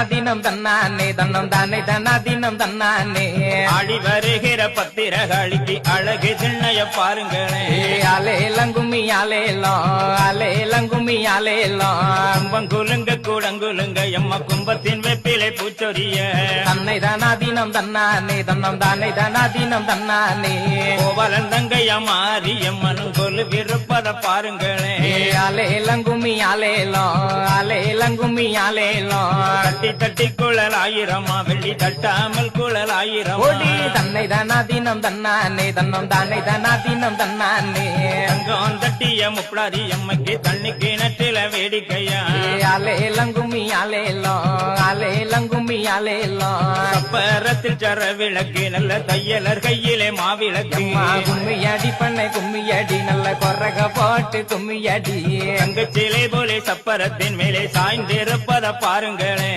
தினம் தன்னானே தன்னம் தானே தன்னா தினம் தன்னானே ஆடி வருகிற பத்திரகாளிக்கு அழகு சின்னைய பாருங்களே அலேலங்கும்மி அலேலங்கும்மி கும்பங்குலுங்க கூடங்குலுங்க எம்ம கும்பத்தின் வெப்பிலை பூச்சொரிய தன்னை தானா தினம் தன்னானே தன்னம் தானே தானா தினம் தன்னானே கோவலன் தங்கைய மாறி எம்மனும் கொலு விருப்பத பாருங்களே அலேலங்கும்மி அலேலங்கும்மி தட்டி தட்டி குழல் ஆயிரமா வெள்ளி தட்டாமல் குழல் ஆயிரம் ஓடி தன்னை தானா தினம் தன்னானே தன்னம் தானே தானா தினம் தன்னானே தங்கம் தட்டிய முப்படாரி எம்மைக்கு தண்ணி கிணற்றில வேடிக்கையா அலேலங்கும்மி அலேலங்கும்மி கப்பரத்தில் சர விளக்கு நல்ல தையலர் கையிலே மாவிளக்கு கும்மியடி பண்ணை கும்மியடி நல்ல கொரக போட்டு கும்மியடி தங்கச்சிலை போலே சப்பரத்தின் மேலே சாய்ந்திருப்பத பாருங்களே